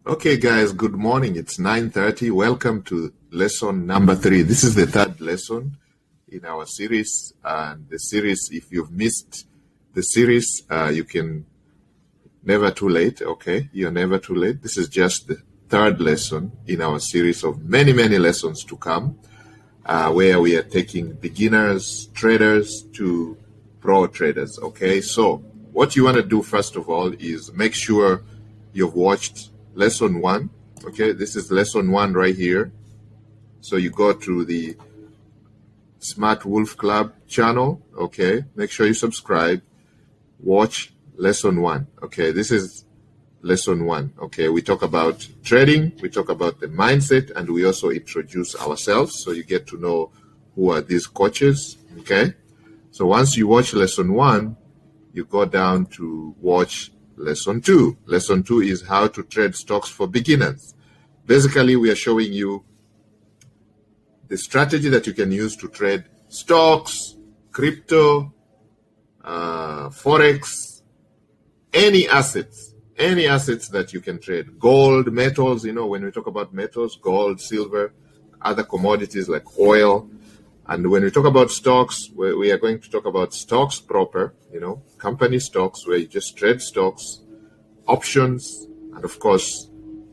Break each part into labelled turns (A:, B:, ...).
A: Okay, guys, good morning. It's 9:30. Welcome to lesson number 3. This is the third lesson in our series. And the series, if you've missed the series, you can never too late. Okay, you're never too late. This is just the third lesson in our series of many, many lessons to come, where we are taking beginners, traders to pro traders. Okay, so what you want to do first of all is make sure you've watched lesson 1. Okay, this is lesson 1 right here. So you go to the Smart Wolf Club channel. Okay, make sure you subscribe. Watch lesson 1. Okay, this is lesson 1. Okay, we talk about trading, we talk about the mindset, and we also introduce ourselves so you get to know who are these coaches. Okay, so once you watch lesson 1, you go down to watch lesson 2. Lesson 2 is how to trade stocks for beginners. Basically, we are showing you the strategy that you can use to trade stocks, crypto, Forex, any assets that you can trade. Gold, metals, when we talk about metals, gold, silver, other commodities like oil. And when we talk about stocks, we are going to talk about stocks proper, company stocks, where you just trade stocks, options, and of course,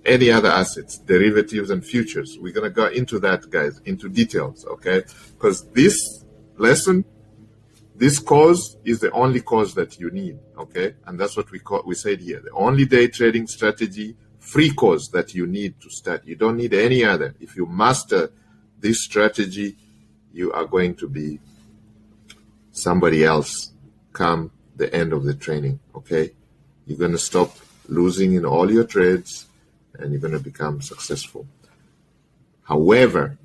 A: any other assets, derivatives and futures. We're going to go into that, guys, into details, okay? Because this lesson, this course is the only course that you need, okay? And that's what we said here. The only day trading strategy, free course that you need to start. You don't need any other. If you master this strategy, you are going to be somebody else come the end of the training, okay? You're going to stop losing in all your trades and you're going to become successful. However,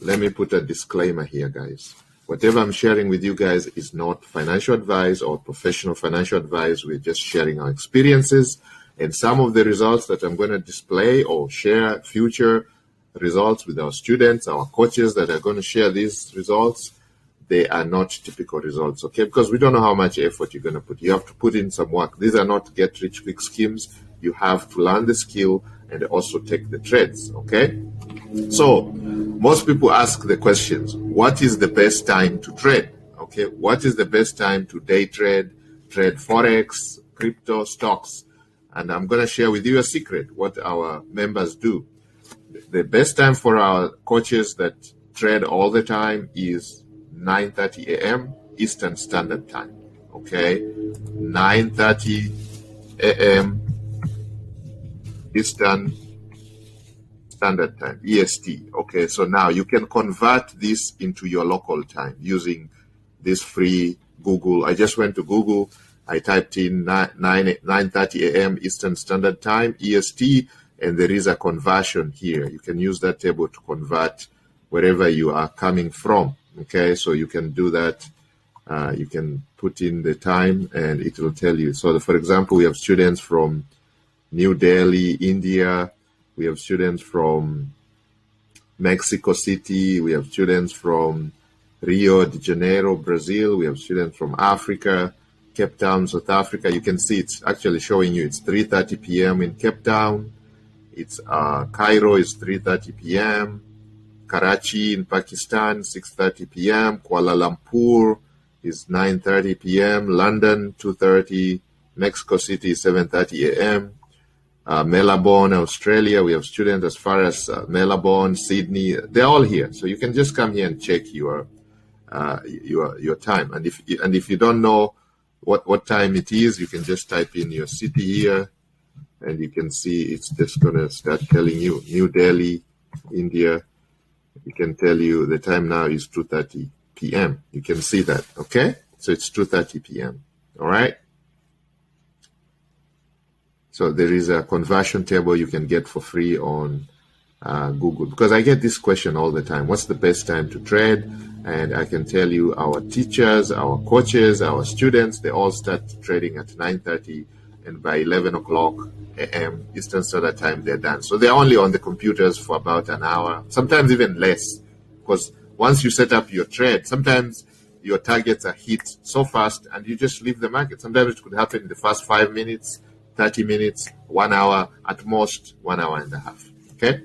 A: let me put a disclaimer here, guys. Whatever I'm sharing with you guys is not financial advice or professional financial advice. We're just sharing our experiences, and some of the results that I'm going to display or share future results with our students, our coaches that are going to share these results, they are not typical results, okay? Because we don't know how much effort you're going to put. You have to put in some work. These are not get-rich-quick schemes. You have to learn the skill and also take the trades, okay? So most people ask the questions, what is the best time to trade? Okay, what is the best time to day trade Forex, crypto, stocks? And I'm going to share with you a secret, what our members do. The best time for our coaches that trade all the time is 9:30 a.m. Eastern Standard Time. Okay, 9:30 a.m. Eastern Standard Time, EST. Okay, so now you can convert this into your local time using this free Google. I just went to Google. I typed in 9:30 a.m. Eastern Standard Time, EST, and there is a conversion here. You can use that table to convert wherever you are coming from. Okay, so you can do that. You can put in the time and it will tell you. So, for example, we have students from New Delhi, India. We have students from Mexico City. We have students from Rio de Janeiro, Brazil. We have students from Africa, Cape Town, South Africa. You can see it's actually showing you it's 3:30 p.m. in Cape Town. It's Cairo is 3:30 p.m. Karachi in Pakistan, 6:30 p.m. Kuala Lumpur is 9:30 p.m. London, 2:30. Mexico City, 7:30 a.m. Melbourne, Australia, we have students as far as Melbourne, Sydney. They're all here, so you can just come here and check your time. And if you don't know what time it is, you can just type in your city here, and you can see it's just gonna start telling you New Delhi, India. It can tell you the time now is 2:30 p.m. You can see that, okay? So it's 2:30 p.m. All right. So there is a conversion table you can get for free on Google, because I get this question all the time. What's the best time to trade? And I can tell you our teachers, our coaches, our students, they all start trading at 9:30, and by 11 o'clock a.m. Eastern Standard Time, they're done. So they're only on the computers for about an hour, sometimes even less, because once you set up your trade, sometimes your targets are hit so fast and you just leave the market. Sometimes it could happen in the first 5 minutes, 30 minutes, 1 hour, at most 1 hour and a half. Okay?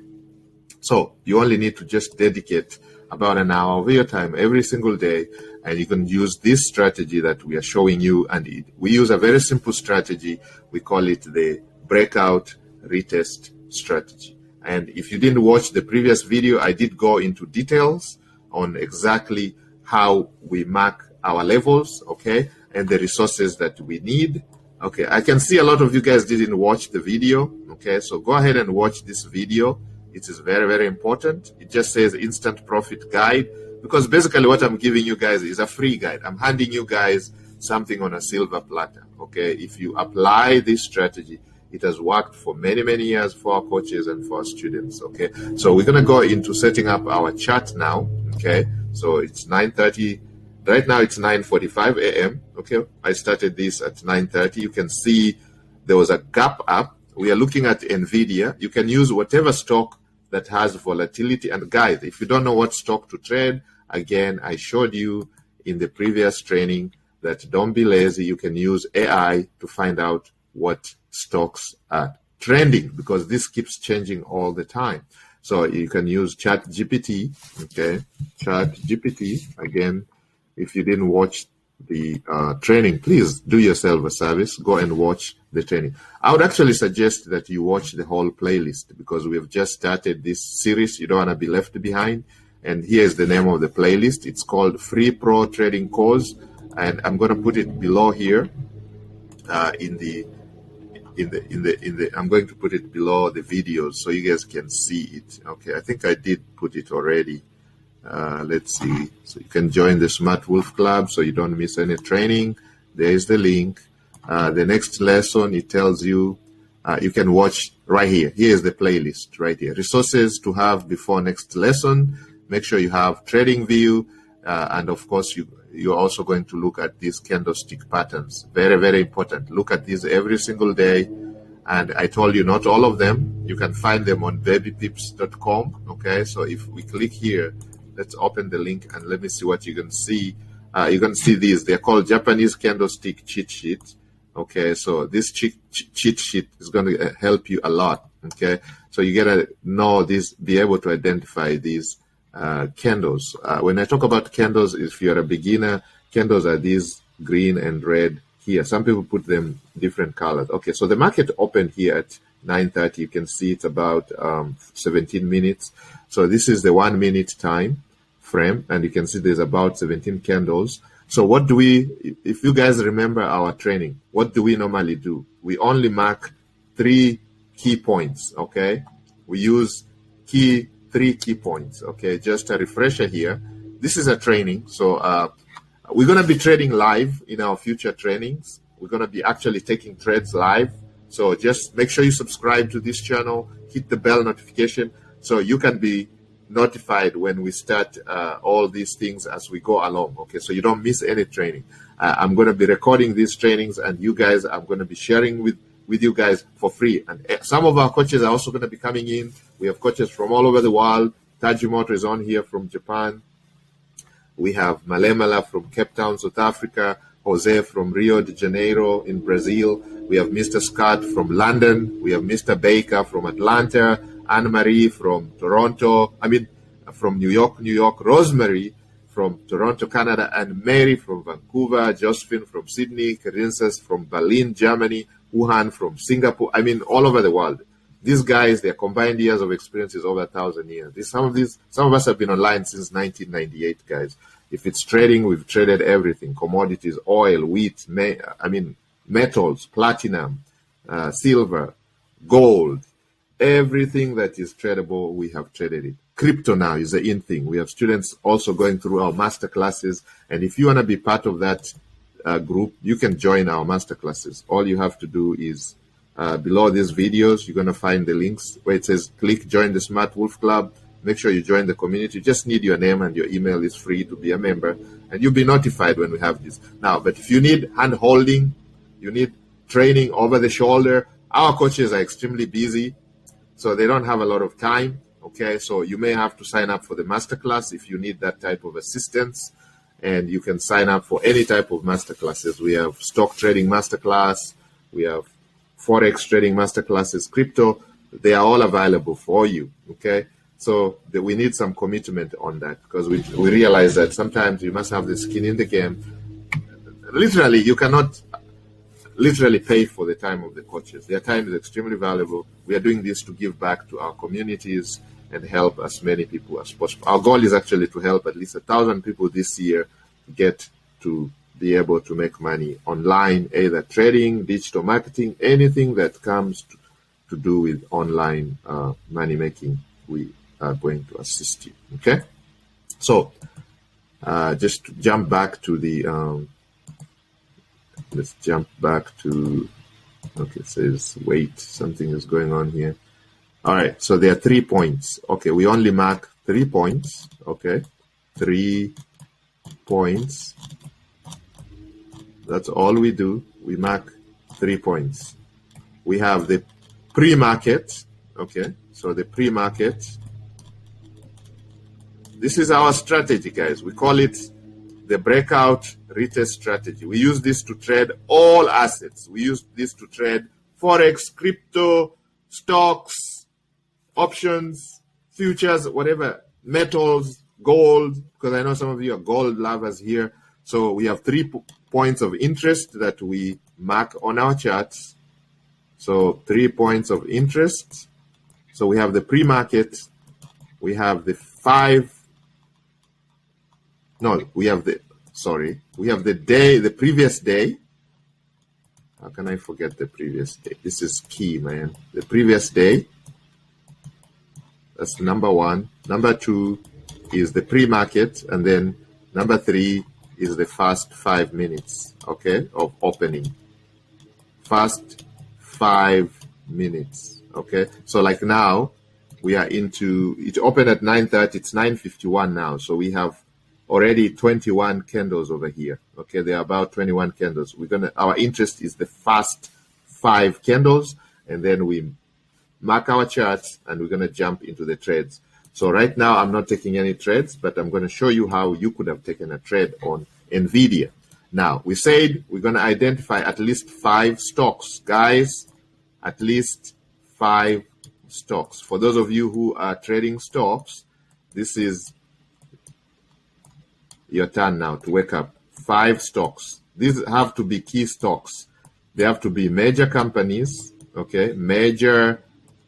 A: So you only need to just dedicate about an hour of your time every single day, and you can use this strategy that we are showing you. And we use a very simple strategy. We call it the breakout retest strategy. And if you didn't watch the previous video, I did go into details on exactly how we mark our levels, okay, and the resources that we need. Okay, I can see a lot of you guys didn't watch the video. Okay, so go ahead and watch this video. It is very, very important. It just says instant profit guide, because basically what I'm giving you guys is a free guide. I'm handing you guys something on a silver platter. Okay, if you apply this strategy, it has worked for many, many years for our coaches and for our students. Okay, so we're going to go into setting up our chart now. Okay, so it's 9:30. Right now it's 9:45 a.m. Okay, I started this at 9:30. You can see there was a gap up. We are looking at NVIDIA. You can use whatever stock that has volatility. And guys, if you don't know what stock to trade, again, I showed you in the previous training that don't be lazy. You can use AI to find out what stocks are trending, because this keeps changing all the time. So you can use ChatGPT. Okay, ChatGPT. Again, if you didn't watch the training, please do yourself a service. Go and watch the training. I would actually suggest that you watch the whole playlist, because we have just started this series. You don't want to be left behind. And here's the name of the playlist. It's called Free Pro Trading Course, and I'm going to put it below here. I'm going to put it below the videos so you guys can see it. Okay, I think I did put it already. Let's see. So you can join the Smart Wolf Club so you don't miss any training. There is the link. The next lesson, it tells you, you can watch right here. Here is the playlist right here. Resources to have before next lesson. Make sure you have TradingView. And of course, you're also going to look at these candlestick patterns. Very, very important. Look at these every single day. And I told you not all of them. You can find them on babypips.com. Okay, so if we click here, let's open the link and let me see what you can see. You can see these. They're called Japanese candlestick cheat sheet. Okay, so this cheat sheet is going to help you a lot. Okay, so you gotta know this, be able to identify these candles. When I talk about candles, if you're a beginner, candles are these green and red here. Some people put them different colors. Okay, so the market opened here at 9:30. You can see it's about 17 minutes. So this is the 1 minute time frame, and you can see there's about 17 candles. So what do we, if you guys remember our training, what do we normally do? We only mark 3 key points, okay? We use 3 key points, okay? Just a refresher here. This is a training, so we're going to be trading live in our future trainings. We're going to be actually taking trades live. So just make sure you subscribe to this channel, hit the bell notification so you can be notified when we start all these things as we go along, okay? So you don't miss any training. I'm going to be recording these trainings, and you guys, I'm going to be sharing with you guys for free. And some of our coaches are also going to be coming in. We have coaches from all over the world. Tajimoto is on here from Japan. We have Malemala from Cape Town, South Africa. Jose from Rio de Janeiro in Brazil. We have Mr. Scott from London. We have Mr. Baker from Atlanta. Anne-Marie from Toronto. From New York. Rosemary from Toronto, Canada. And Mary from Vancouver. Josephine from Sydney. Princess from Berlin, Germany. Wuhan from Singapore. All over the world. These guys, their combined years of experience is over 1,000 years. Some of us have been online since 1998, guys. If it's trading, we've traded everything: commodities, oil, wheat, metals, platinum, silver, gold, everything that is tradable, we have traded it. Crypto now is the in thing. We have students also going through our master classes, and if you want to be part of that group, you can join our master classes. All you have to do is below these videos, you're going to find the links where it says click join the Smart Wolf Club. Make sure you join the community. You just need your name, and your email is free to be a member, and you'll be notified when we have this. Now, but if you need hand holding, you need training over the shoulder, our coaches are extremely busy, so they don't have a lot of time. Okay, so you may have to sign up for the masterclass if you need that type of assistance, and you can sign up for any type of masterclasses. We have stock trading masterclass, we have Forex trading masterclasses, crypto, they are all available for you, okay? So we need some commitment on that, because we realize that sometimes you must have the skin in the game. Literally, you cannot literally pay for the time of the coaches. Their time is extremely valuable. We are doing this to give back to our communities and help as many people as possible. Our goal is actually to help at least 1,000 people this year get to be able to make money online, either trading, digital marketing, anything that comes to do with online money making. We are going to assist you. Okay, so just to jump back to the let's jump back to, okay, it says wait, something is going on here. All right, so there are 3 points. Okay, we only mark 3 points. Okay, 3 points. That's all we do. We mark 3 points. We have the pre-market. Okay, so the pre-market. This is our strategy, guys. We call it the breakout retest strategy. We use this to trade all assets. We use this to trade Forex, crypto, stocks, options, futures, whatever, metals, gold, because I know some of you are gold lovers here. So we have 3 points of interest that we mark on our charts. So 3 points of interest. So we have the pre-market, we have the we have the day, the previous day. How can I forget the previous day? This is key, man. The previous day. That's number 1. Number 2 is the pre-market, and then number 3 is the first 5 minutes, okay, of opening. First 5 minutes, okay. So like now, we are into, it opened at 9:30, it's 9:51 now. So we have already 21 candles over here, okay. There are about 21 candles. Our interest is the first 5 candles, and then we mark our charts, and we're gonna jump into the trades. So right now, I'm not taking any trades, but I'm gonna show you how you could have taken a trade on NVIDIA. Now, we said we're gonna identify at least 5 stocks. Guys, at least 5 stocks. For those of you who are trading stocks, this is your turn now to wake up. 5 stocks. These have to be key stocks. They have to be major companies, okay? Major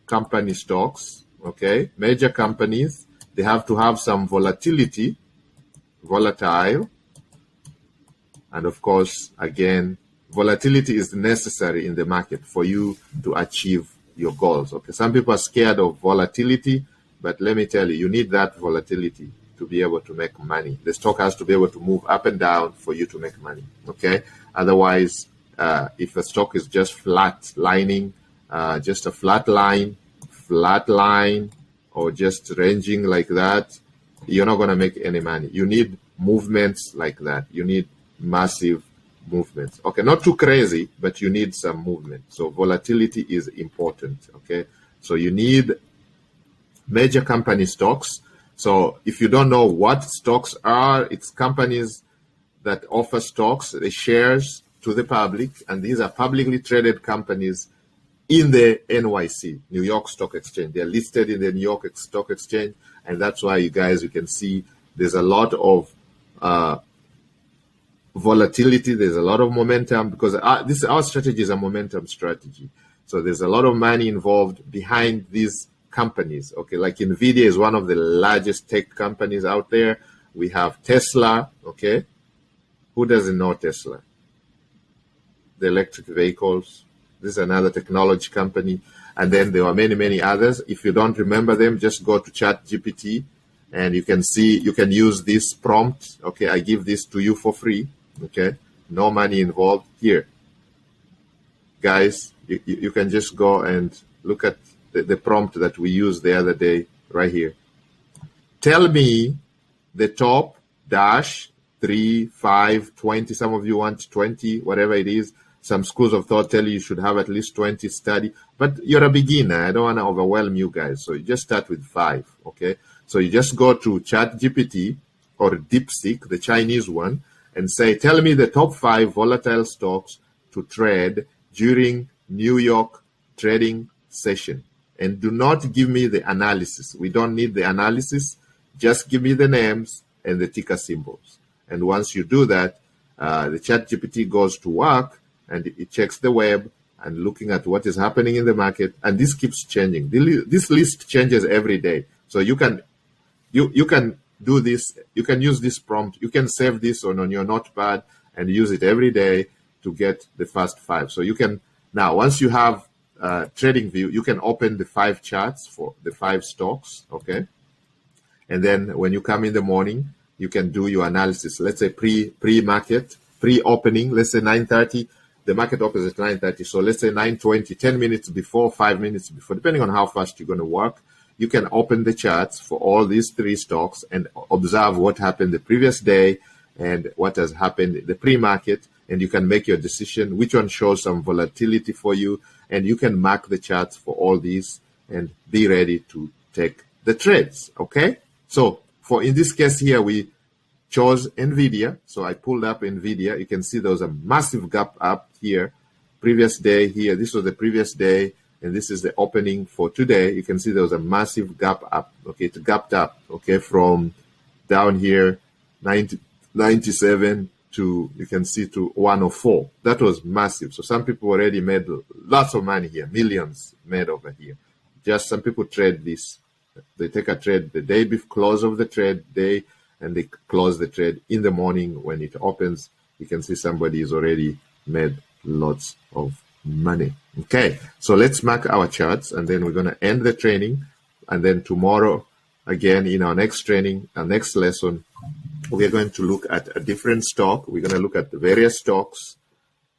A: company stocks, okay? Major companies. They have to have some volatility, volatile. And of course, again, volatility is necessary in the market for you to achieve your goals, okay? Some people are scared of volatility, but let me tell you, you need that volatility to be able to make money. The stock has to be able to move up and down for you to make money, okay? Otherwise, if a stock is just flat lining, just a flat line, or just ranging like that, you're not going to make any money. You need movements like that. You need massive movements. Okay, not too crazy, but you need some movement. So volatility is important, okay? So you need major company stocks. So if you don't know what stocks are, it's companies that offer stocks, the shares to the public, and these are publicly traded companies in the NYC, New York Stock Exchange. They're listed in the New York Stock Exchange, and that's why you can see there's a lot of volatility, there's a lot of momentum, because our strategy is a momentum strategy. So there's a lot of money involved behind these companies, okay? Like NVIDIA is one of the largest tech companies out there. We have Tesla, okay? Who doesn't know Tesla? The electric vehicles. This is another technology company. And then there are many, many others. If you don't remember them, just go to ChatGPT and you can see, you can use this prompt. Okay, I give this to you for free. Okay, no money involved here. Guys, you can just go and look at the prompt that we used the other day right here. Tell me the top dash 3, 5, 20. Some of you want 20, whatever it is. Some schools of thought tell you should have at least 20 study, but you're a beginner. I don't want to overwhelm you guys. So you just start with 5, okay? So you just go to ChatGPT or DeepSeek, the Chinese one, and say, tell me the top 5 volatile stocks to trade during New York trading session. And do not give me the analysis. We don't need the analysis. Just give me the names and the ticker symbols. And once you do that, the ChatGPT goes to work and it checks the web and looking at what is happening in the market. And this keeps changing. This list changes every day. So you can do this. You can use this prompt. You can save this on your notepad and use it every day to get the first 5. So you can now, once you have TradingView, you can open the 5 charts for the 5 stocks, okay? And then when you come in the morning, you can do your analysis. Let's say pre-market, pre-opening. Let's say 9:30. The market opens at 9:30. So let's say 9:20, 10 minutes before, 5 minutes before, depending on how fast you're going to work. You can open the charts for all these 3 stocks and observe what happened the previous day and what has happened in the pre-market. And you can make your decision which one shows some volatility for you. And you can mark the charts for all these and be ready to take the trades, okay? So in this case here, we chose NVIDIA. So I pulled up NVIDIA. You can see there was a massive gap up here. Previous day here, this was the previous day. And this is the opening for today. You can see there was a massive gap up, okay? It gapped up, okay, from down here, 97 to, you can see, to 104. That was massive. So some people already made lots of money here, millions made over here. Just some people trade this. They take a trade the day before close of the trade day, and they close the trade in the morning when it opens. You can see somebody has already made lots of money. Okay, so let's mark our charts, and then we're going to end the training. And then tomorrow, again, in our next training, our next lesson, we are going to look at a different stock. We're going to look at the various stocks.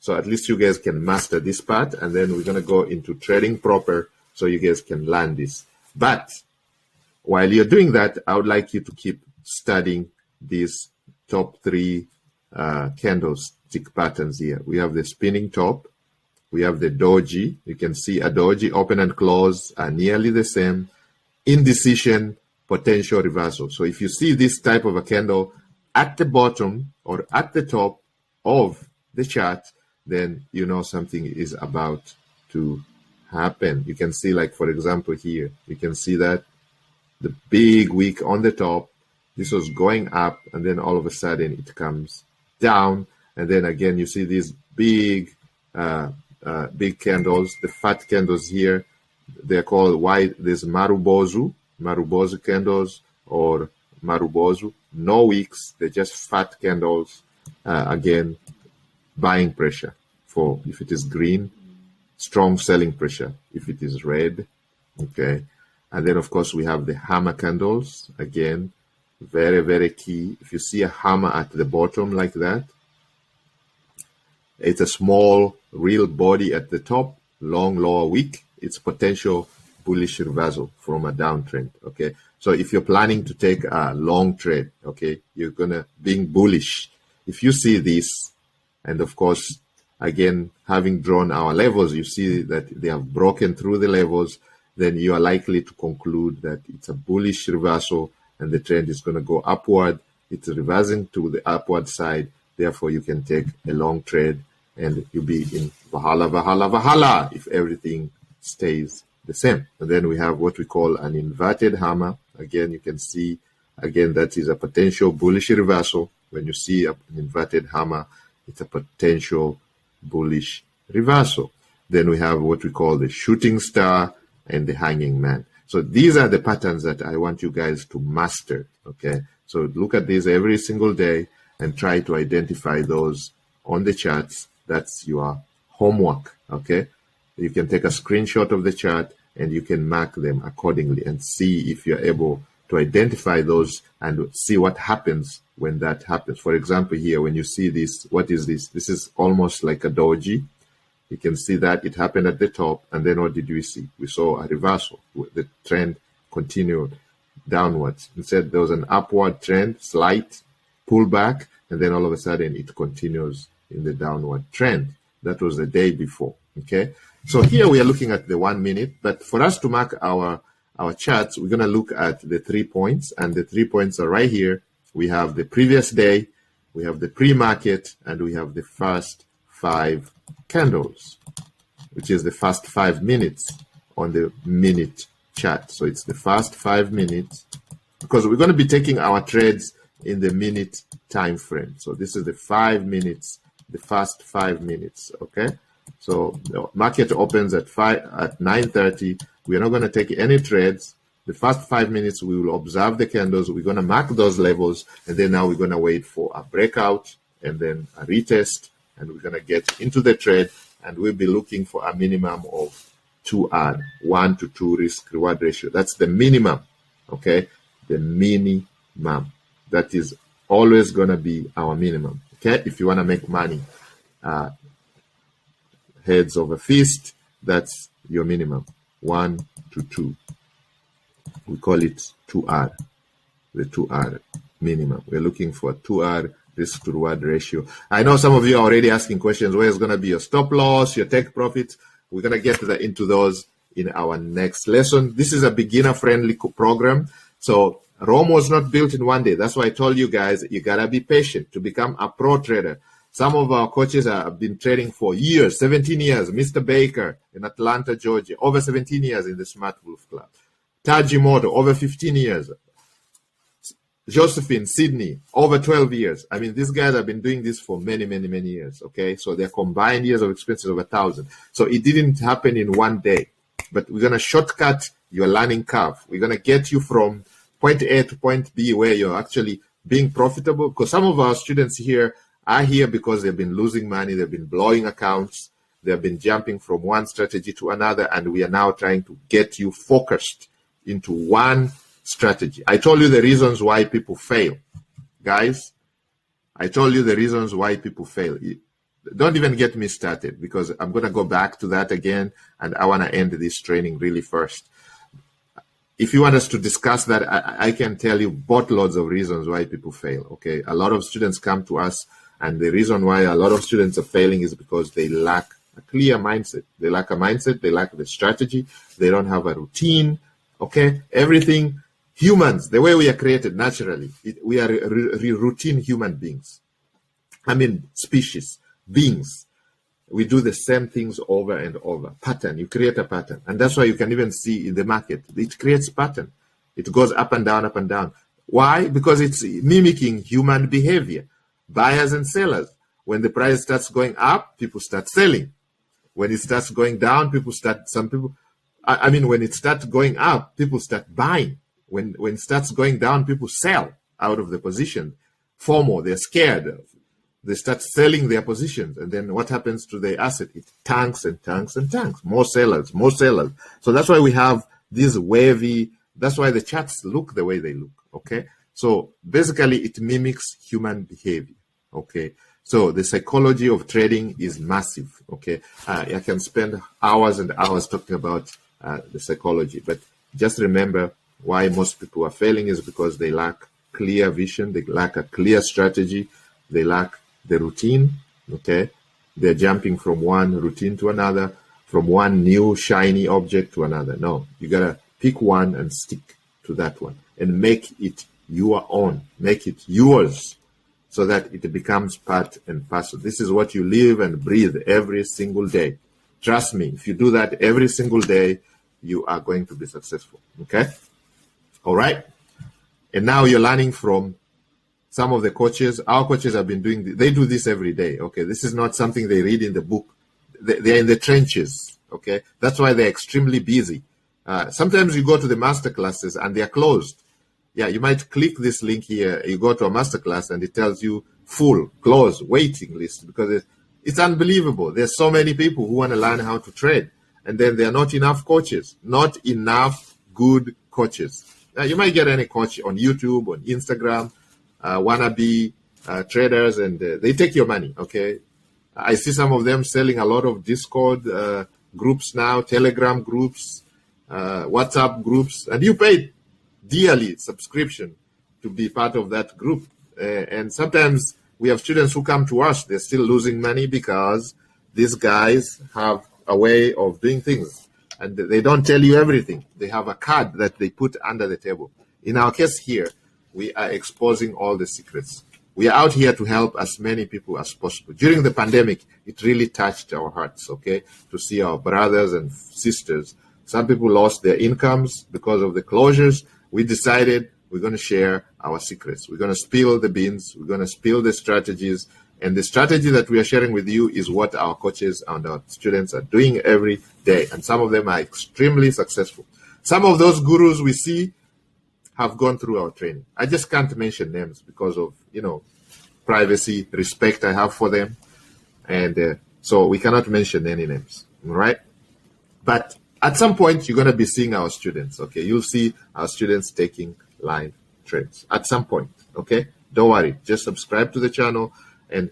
A: So at least you guys can master this part. And then we're going to go into trading proper so you guys can learn this. But while you're doing that, I would like you to keep studying these top 3 candlestick patterns here. We have the spinning top. We have the doji. You can see a doji open and close are nearly the same. Indecision, potential reversal. So if you see this type of a candle at the bottom or at the top of the chart, then you know something is about to happen. You can see, like, for example, here, you can see that the big wick on the top, this was going up, and then all of a sudden it comes down. And then again, you see these big candles, the fat candles here. They're called white. There's Marubozu candles or Marubozu. No wicks. They're just fat candles. Again, buying pressure for if it is green, strong selling pressure if it is red. Okay. And then, of course, we have the hammer candles. Again, very, very key. If you see a hammer at the bottom like that, it's a small real body at the top, long lower wick. It's potential bullish reversal from a downtrend, okay? So if you're planning to take a long trade, okay, you're gonna being bullish. If you see this, and of course, again, having drawn our levels, you see that they have broken through the levels, then you are likely to conclude that it's a bullish reversal and the trend is going to go upward. It's reversing to the upward side. Therefore, you can take a long trade and you'll be in Valhalla if everything stays the same. And then we have what we call an inverted hammer. Again, you can see, again, that is a potential bullish reversal. When you see an inverted hammer, it's a potential bullish reversal. Then we have what we call the shooting star and the hanging man. So these are the patterns that I want you guys to master, okay? So look at these every single day and try to identify those on the charts. That's your homework, okay? You can take a screenshot of the chart and you can mark them accordingly and see if you're able to identify those and see what happens when that happens. For example, here, when you see this, what is this? This is almost like a doji. You can see that it happened at the top, and then what did we see? We saw a reversal. The trend continued downwards. Instead, there was an upward trend, slight pullback, and then all of a sudden it continues in the downward trend. That was the day before, okay? So here we are looking at the 1 minute, but for us to mark our charts, we're going to look at the 3 points, and the 3 points are right here. We have the previous day, we have the pre-market, and we have the first 5 candles. which is the first 5 minutes on the minute chart. So it's the first 5 minutes, because we're going to be taking our trades in the minute time frame. So this is the 5 minutes, the first 5 minutes. Okay, so the market opens at 9:30. We are not going to take any trades. The first 5 minutes we will observe the candles. We're going to mark those levels, and then now we're going to wait for a breakout and then a retest, and we're going to get into the trade, and we'll be looking for a minimum of 2R, 1 to 2 risk reward ratio. That's the minimum. Okay, the minimum. That is always going to be our minimum. Okay, if you want to make money, heads over fist, that's your minimum. 1 to 2. We call it 2R, the 2R minimum. We're looking for 2R risk to reward ratio. I know some of you are already asking questions. Where's going to be your stop loss, your take profits? We're going to get into those in our next lesson. This is a beginner-friendly program. So Rome was not built in one day. That's why I told you guys, you got to be patient to become a pro trader. Some of our coaches have been trading for years, 17 years. Mr. Baker in Atlanta, Georgia, over 17 years in the Smart Wolf Club. Tajimoto, over 15 years. Josephine, Sydney, over 12 years. I mean, these guys have been doing this for many, many, many years, okay? So their combined years of experience is over 1,000. So it didn't happen in one day. But we're going to shortcut your learning curve. We're going to get you from point A to point B where you're actually being profitable. Because some of our students here are here because they've been losing money. They've been blowing accounts. They've been jumping from one strategy to another. And we are now trying to get you focused into one strategy. I told you the reasons why people fail. Guys, I told you the reasons why people fail. Don't even get me started, because I'm going to go back to that again, and I want to end this training really first. If you want us to discuss that, I can tell you boatloads of reasons why people fail. Okay, a lot of students come to us, and the reason why a lot of students are failing is because they lack a clear mindset. They lack a mindset. They lack the strategy. They don't have a routine. Okay, everything. Humans, the way we are created naturally, we are routine human beings. I mean, species, beings. We do the same things over and over. Pattern, you create a pattern. And that's why you can even see in the market, it creates pattern. It goes up and down, up and down. Why? Because it's mimicking human behavior. Buyers and sellers. When the price starts going up, people start selling. When it starts going down, when it starts going up, people start buying. When it starts going down, people sell out of the position. FOMO, they're scared. They start selling their positions. And then what happens to the asset? It tanks and tanks and tanks. More sellers, more sellers. So that's why we have these wavy, that's why the charts look the way they look, okay? So basically it mimics human behavior, okay? So the psychology of trading is massive, okay? I can spend hours and hours talking about the psychology, but just remember, why most people are failing is because they lack clear vision, they lack a clear strategy, they lack the routine, okay? They're jumping from one routine to another, from one new shiny object to another. No, you gotta pick one and stick to that one and make it your own, make it yours so that it becomes part and parcel. This is what you live and breathe every single day. Trust me, if you do that every single day, you are going to be successful, okay? All right. And now you're learning from some of the coaches. Our coaches have been doing, they do this every day. Okay. This is not something they read in the book. They're in the trenches. Okay. That's why they're extremely busy. Sometimes you go to the master classes and they're closed. Yeah. You might click this link here. You go to a master class and it tells you full, close, waiting list, because it's unbelievable. There's so many people who want to learn how to trade, and then there are not enough coaches, not enough good coaches. You might get any coach on YouTube, on Instagram, wannabe traders, and they take your money, okay? I see some of them selling a lot of Discord groups now, Telegram groups, WhatsApp groups, and you pay dearly subscription to be part of that group. And sometimes we have students who come to us, they're still losing money because these guys have a way of doing things. And they don't tell you everything. They have a card that they put under the table. In our case here, we are exposing all the secrets. we are out here to help as many people as possible. During the pandemic, it really touched our hearts, okay, to see our brothers and sisters. Some people lost their incomes because of the closures. We decided we're going to share our secrets. We're going to spill the beans. We're going to spill the strategies. And the strategy that we are sharing with you is what our coaches and our students are doing every day. And some of them are extremely successful. Some of those gurus we see have gone through our training. I just can't mention names because of, privacy, respect I have for them. And so we cannot mention any names, right? But at some point, you're going to be seeing our students, okay? You'll see our students taking live trades at some point, okay? Don't worry. Just subscribe to the channel and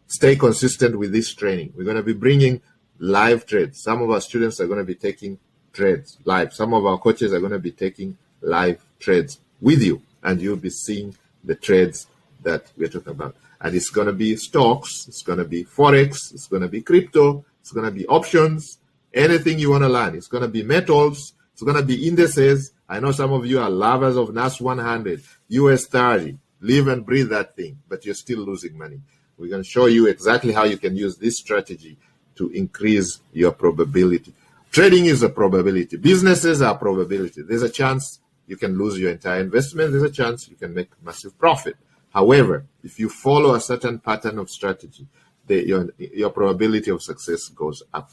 A: stay consistent with this training. We're going to be bringing live trades. Some of our students are going to be taking trades live. Some of our coaches are going to be taking live trades with you, and you'll be seeing the trades that we're talking about. And it's going to be stocks, it's going to be Forex, it's going to be crypto, it's going to be options, anything you want to learn. It's going to be metals, it's going to be indices. I know some of you are lovers of NAS 100, US 30, live and breathe that thing, but you're still losing money. We're going to show you exactly how you can use this strategy to increase your probability. Trading is a probability. Businesses are probability. There's a chance you can lose your entire investment. There's a chance you can make massive profit. However, if you follow a certain pattern of strategy, your probability of success goes up.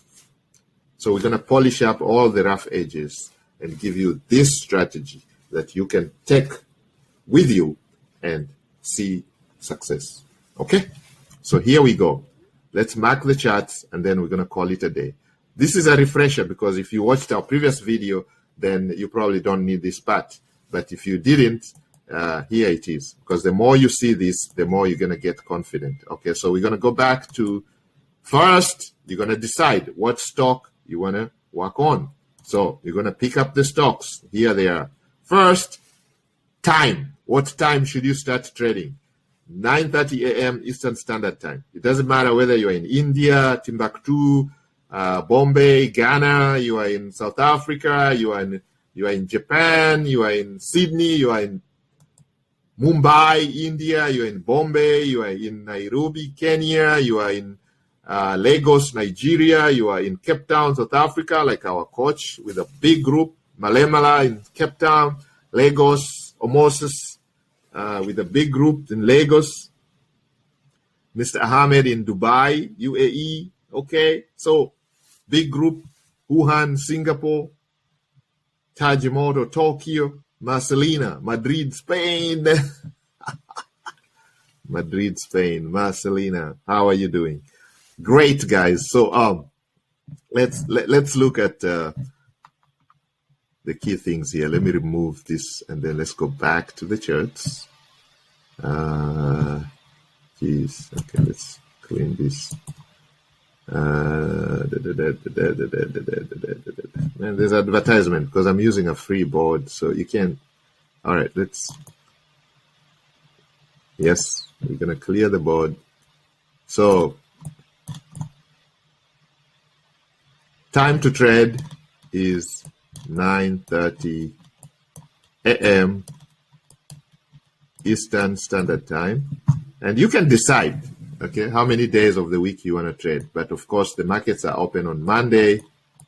A: So we're going to polish up all the rough edges and give you this strategy that you can take with you and see success. Okay? So here we go. Let's mark the charts and then we're going to call it a day. This is a refresher because if you watched our previous video, then you probably don't need this part. But if you didn't, here it is. Because the more you see this, the more you're going to get confident. Okay, so we're going to go back to first, you're going to decide what stock you want to work on. So you're going to pick up the stocks. Here they are. First, time. What time should you start trading? 9:30 a.m. Eastern Standard Time. It doesn't matter whether you're in India, Timbuktu, Bombay, Ghana, you are in South Africa, you are in Japan, you are in Sydney, you are in Mumbai, India, you are in Bombay, you are in Nairobi, Kenya, you are in Lagos, Nigeria, you are in Cape Town, South Africa, like our coach with a big group, Malemala in Cape Town, Lagos, Omosis with a big group in Lagos, Mr. Ahmed in Dubai, UAE, okay, so big group, Wuhan, Singapore, Tajimoto, Tokyo, Marcelina, Madrid, Spain. Madrid, Spain, Marcelina, how are you doing? Great, guys. So let's look at the key things here. Let me remove this and then let's go back to the charts. Geez, okay, let's clean this. Man, there's advertisement because I'm using a free board, so you can. All right, yes, we're gonna clear the board. So, time to trade is 9:30 a.m. Eastern Standard Time, and you can decide. Okay, how many days of the week you want to trade. But of course, the markets are open on Monday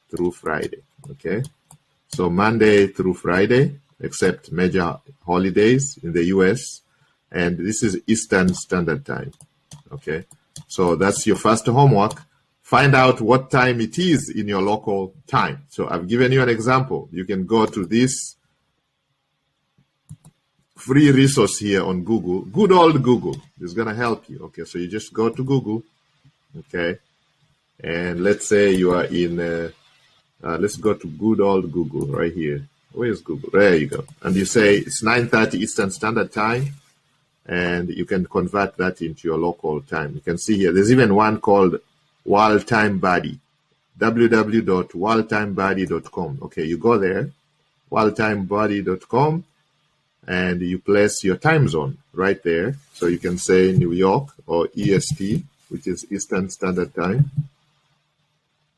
A: through Friday. Okay, so Monday through Friday, except major holidays in the US. And this is Eastern Standard Time. Okay, so that's your first homework. Find out what time it is in your local time. So I've given you an example. You can go to this free resource here on Google. Good old Google is going to help you. Okay, so you just go to Google. Okay, and let's say you are in, let's go to good old Google right here. Where is Google? There you go. And you say it's 9:30 Eastern Standard Time, and you can convert that into your local time. You can see here, there's even one called World Time Buddy, www.worldtimebuddy.com. Okay, you go there, worldtimebuddy.com, and you place your time zone right there. So you can say New York or EST, which is Eastern Standard Time.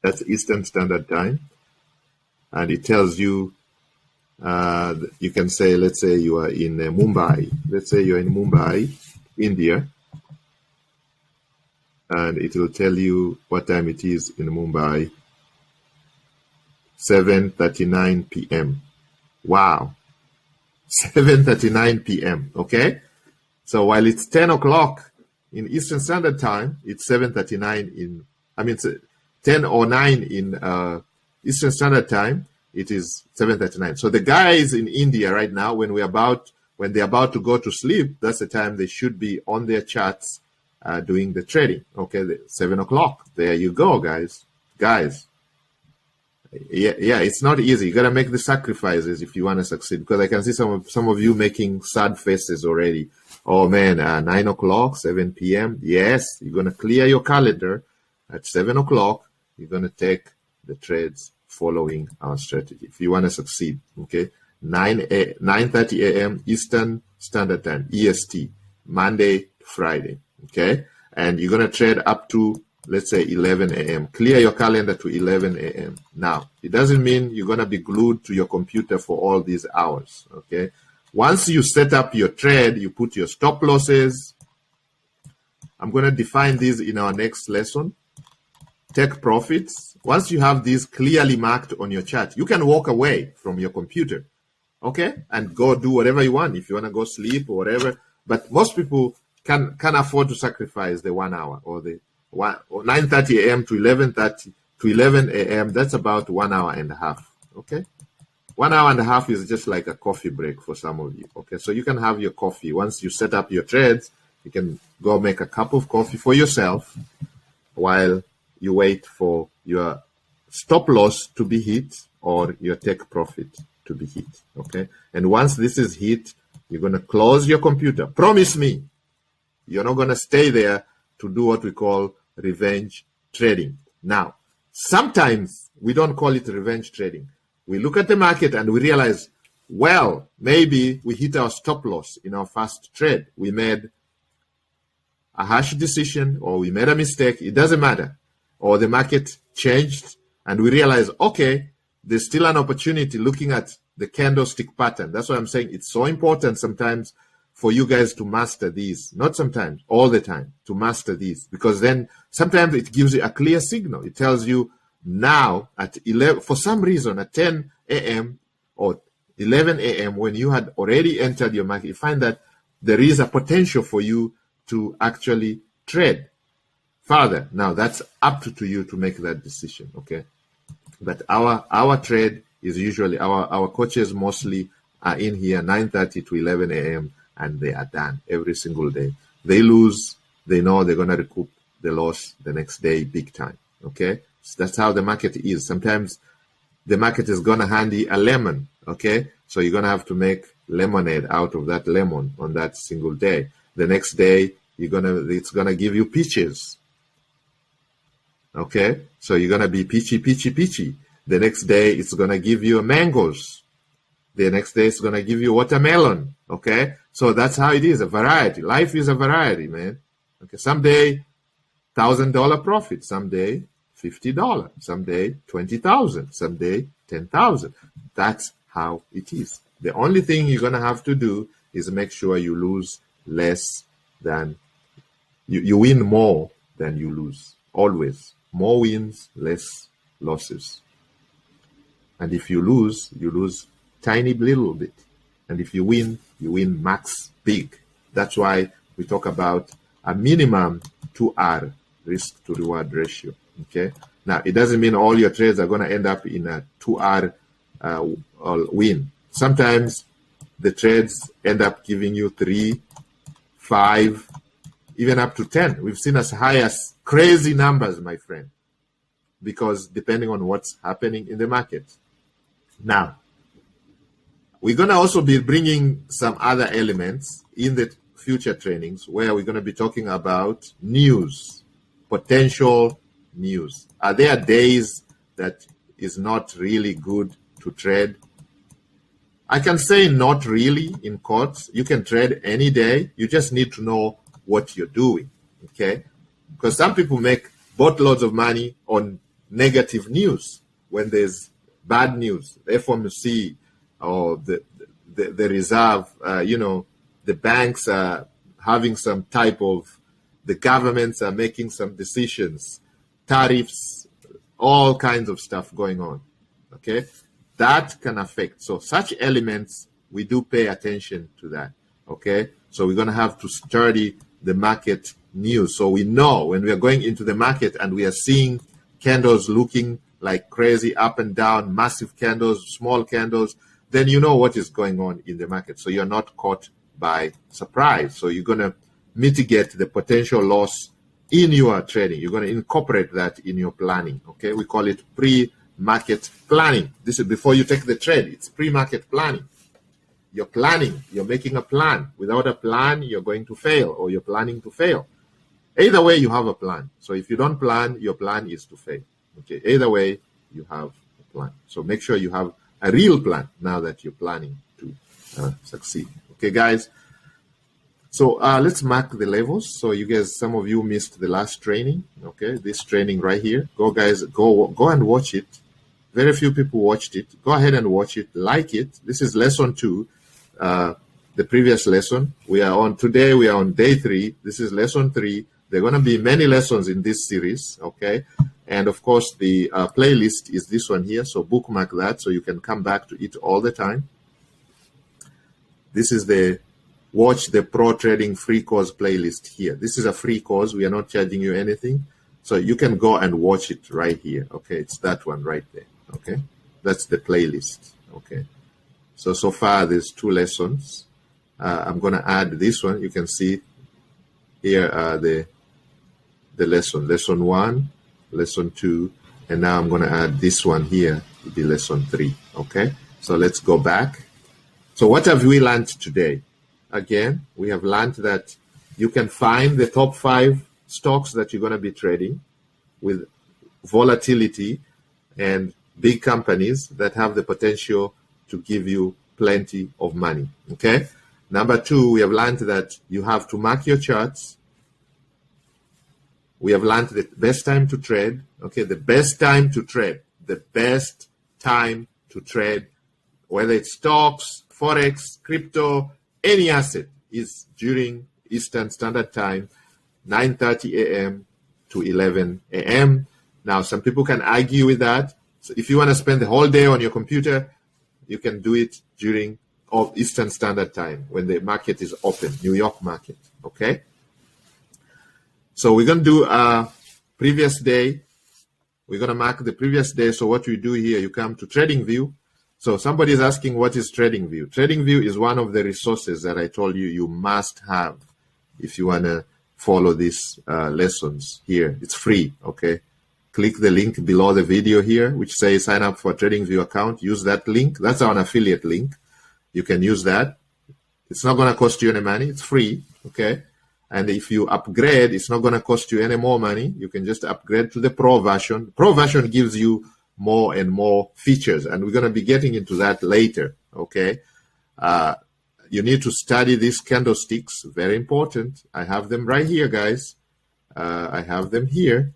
A: That's Eastern Standard Time. And it tells you, you can say, let's say you are in Mumbai. Let's say you're in Mumbai. India, and it will tell you what time it is in Mumbai. 7:39 p.m. Wow. 7:39 p.m. Okay? So while it's 10 o'clock in Eastern Standard Time, it's 7:39 in, it's 10:09 in Eastern Standard Time, it is 7:39. So the guys in India right now, when they're about to go to sleep, that's the time they should be on their charts doing the trading. Okay, 7 o'clock. There you go, guys. Yeah, it's not easy. You gotta make the sacrifices if you want to succeed. Because I can see some of you making sad faces already. Oh man, 9 o'clock, 7 p.m. Yes, you're gonna clear your calendar at 7 o'clock. You're gonna take the trades following our strategy if you want to succeed. Okay, 9:30 a.m. Eastern Standard Time, EST, Monday to Friday. Okay, and you're gonna trade up to, let's say, 11 a.m. Clear your calendar to 11 a.m. Now, it doesn't mean you're going to be glued to your computer for all these hours, okay? Once you set up your trade, you put your stop losses. I'm going to define these in our next lesson. Take profits. Once you have these clearly marked on your chart, you can walk away from your computer, okay? And go do whatever you want, if you want to go sleep or whatever. But most people can afford to sacrifice the 1 hour or 9:30 a.m. to 11 a.m. That's about 1 hour and a half. Okay, 1 hour and a half is just like a coffee break for some of you. Okay, so you can have your coffee once you set up your trades. You can go make a cup of coffee for yourself while you wait for your stop loss to be hit or your take profit to be hit. Okay, and once this is hit, you're gonna close your computer. Promise me, you're not gonna stay there to do what we call revenge trading. Now, sometimes we don't call it revenge trading. We look at the market and we realize, well, maybe we hit our stop loss in our first trade. We made a harsh decision or we made a mistake. It doesn't matter. Or the market changed and we realize, okay, there's still an opportunity looking at the candlestick pattern. That's why I'm saying it's so important sometimes for you guys to master these, not sometimes, all the time, to master these, because then sometimes it gives you a clear signal. It tells you now at 11, for some reason, at 10 a.m. or 11 a.m., when you had already entered your market, you find that there is a potential for you to actually trade further. Now, that's up to you to make that decision, okay? But our trade is usually, our coaches mostly are in here 9:30 to 11 a.m., and they are done every single day. They lose, they know they're going to recoup the loss the next day big time, okay? So that's how the market is. Sometimes the market is going to hand you a lemon, okay? So you're going to have to make lemonade out of that lemon on that single day. The next day, it's going to give you peaches, okay? So you're going to be peachy. The next day, it's going to give you mangoes. The next day, it's going to give you watermelon, okay? So that's how it is, a variety. Life is a variety, man. Okay, someday, $1,000 profit. Someday, $50. Someday, $20,000. Someday, $10,000. That's how it is. The only thing you're going to have to do is make sure you lose less than, you win more than you lose. Always. More wins, less losses. And if you lose tiny little bit. And if you win max big. That's why we talk about a minimum 2R risk to reward ratio. Okay. Now, it doesn't mean all your trades are going to end up in a 2R win. Sometimes the trades end up giving you 3, 5, even up to 10. We've seen as high as crazy numbers, my friend, because depending on what's happening in the market. Now, we're going to also be bringing some other elements in the future trainings where we're going to be talking about news, potential news. Are there days that is not really good to trade? I can say not really in quotes. You can trade any day. You just need to know what you're doing, okay? Because some people make boatloads of money on negative news when there's bad news. FOMC or the reserve, the banks are having some type of, the governments are making some decisions, tariffs, all kinds of stuff going on. Okay, that can affect. So such elements, we do pay attention to that. Okay, so we're going to have to study the market news. So we know when we are going into the market and we are seeing candles looking like crazy up and down, massive candles, small candles, then you know what is going on in the market. So you're not caught by surprise. So you're going to mitigate the potential loss in your trading. You're going to incorporate that in your planning. Okay, we call it pre-market planning. This is before you take the trade. It's pre-market planning. You're planning. You're making a plan. Without a plan, you're going to fail, or you're planning to fail. Either way, you have a plan. So if you don't plan, your plan is to fail. Okay, either way, you have a plan. So make sure you have a real plan now that you're planning to succeed. Okay, guys. So let's mark the levels. So you guys, some of you missed the last training. Okay, this training right here. Go, guys, go and watch it. Very few people watched it. Go ahead and watch it. Like it. This is lesson 2. The previous lesson. We are on today. We are on day 3. This is lesson 3. There are going to be many lessons in this series. Okay, and of course the playlist is this one here. So bookmark that so you can come back to it all the time. This is the Watch the Pro Trading Free Course playlist here. This is a free course. We are not charging you anything. So you can go and watch it right here. Okay, it's that one right there. Okay, that's the playlist. Okay, so far there's 2 lessons. I'm going to add this one. You can see here the lesson 1, lesson 2, and now I'm going to add this one here to be lesson 3. Okay, so let's go back. So what have we learned today? Again, we have learned that you can find the top 5 stocks that you're going to be trading with volatility and big companies that have the potential to give you plenty of money. Okay. Number 2, we have learned that you have to mark your charts. We have learned the best time to trade. Okay. The best time to trade, whether it's stocks, Forex, crypto, any asset, is during Eastern Standard Time, 9:30 a.m. to 11 a.m. Now, some people can argue with that. So if you want to spend the whole day on your computer, you can do it during Eastern Standard Time when the market is open, New York market. Okay. So we're going to do previous day. We're going to mark the previous day. So what we do here, you come to TradingView. So somebody is asking, what is TradingView? TradingView is one of the resources that I told you you must have if you want to follow these lessons here. It's free, okay? Click the link below the video here, which says sign up for a TradingView account. Use that link. That's an affiliate link. You can use that. It's not going to cost you any money. It's free, okay? And if you upgrade, it's not going to cost you any more money. You can just upgrade to the Pro version. Pro version gives you more and more features, and we're going to be getting into that later. Okay, you need to study these candlesticks. Very important. I have them right here, guys. I have them here.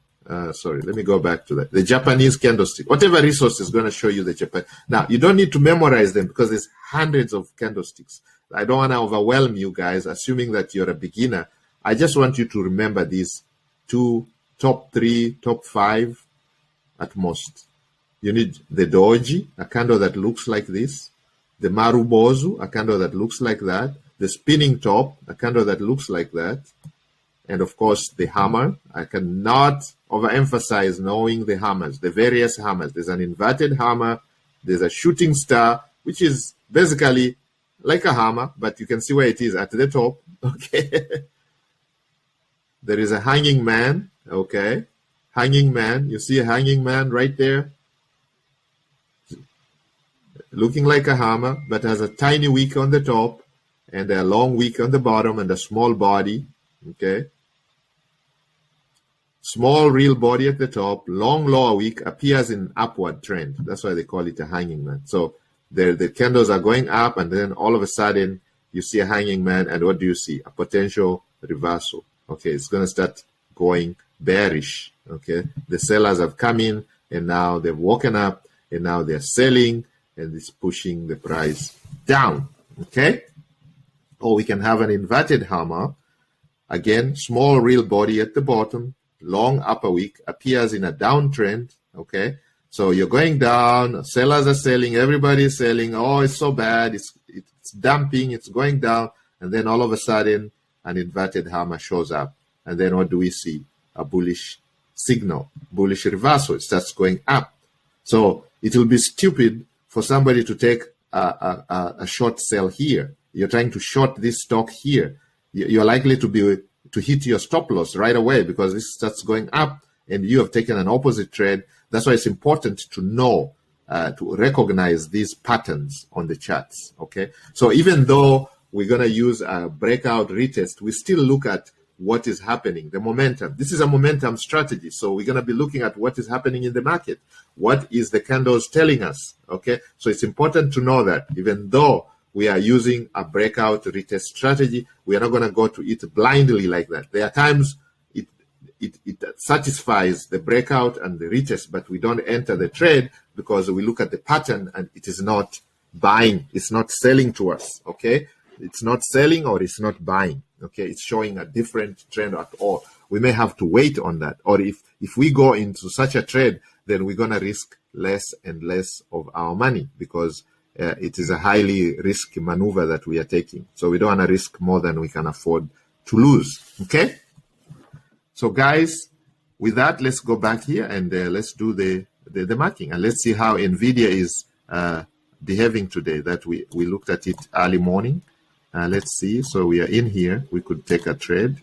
A: Sorry, let me go back to that. The Japanese candlestick. Whatever resource is going to show you the Japan. Now, you don't need to memorize them because there's hundreds of candlesticks. I don't want to overwhelm you guys, assuming that you're a beginner. I just want you to remember these 2, top 3, top 5 at most. You need the doji, a candle that looks like this, the marubozu, a candle that looks like that, the spinning top, a candle that looks like that, and of course the hammer. I cannot overemphasize knowing the hammers, the various hammers. There's an inverted hammer, there's a shooting star, which is basically like a hammer, but you can see where it is at the top. Okay. There is a hanging man. Okay. Hanging man. You see a hanging man right there? Looking like a hammer, but has a tiny wick on the top and a long wick on the bottom and a small body. Okay. Small real body at the top, long lower wick, appears in upward trend. That's why they call it a hanging man. So the candles are going up, and then all of a sudden you see a hanging man, and what do you see? A potential reversal. Okay, it's going to start going bearish. Okay, the sellers have come in, and now they've woken up, and now they're selling, and it's pushing the price down. Okay, or we can have an inverted hammer. Again, small real body at the bottom, long upper wick, appears in a downtrend, okay? So you're going down, sellers are selling, everybody's selling, oh, it's so bad, it's dumping, it's going down, and then all of a sudden, an inverted hammer shows up. And then what do we see? A bullish signal, bullish reversal. It starts going up. So it will be stupid for somebody to take a short sell here. You're trying to short this stock here. You're likely to hit your stop loss right away because this starts going up and you have taken an opposite trade. That's why it's important to know, to recognize these patterns on the charts, okay? So even though we're going to use a breakout retest, we still look at what is happening, the momentum. This is a momentum strategy. So we're going to be looking at what is happening in the market. What is the candles telling us, okay? So it's important to know that even though we are using a breakout retest strategy, we are not going to go to it blindly like that. There are times it satisfies the breakout and the retest, but we don't enter the trade because we look at the pattern and it is not buying. It's not selling to us, okay? It's not selling or it's not buying, okay? It's showing a different trend at all. We may have to wait on that. Or if we go into such a trade, then we're going to risk less and less of our money because it is a highly risky maneuver that we are taking. So we don't want to risk more than we can afford to lose, okay? So guys, with that, let's go back here and let's do the marking and let's see how NVIDIA is behaving today. That we looked at it early morning. Let's see. So we are in here. We could take a trade.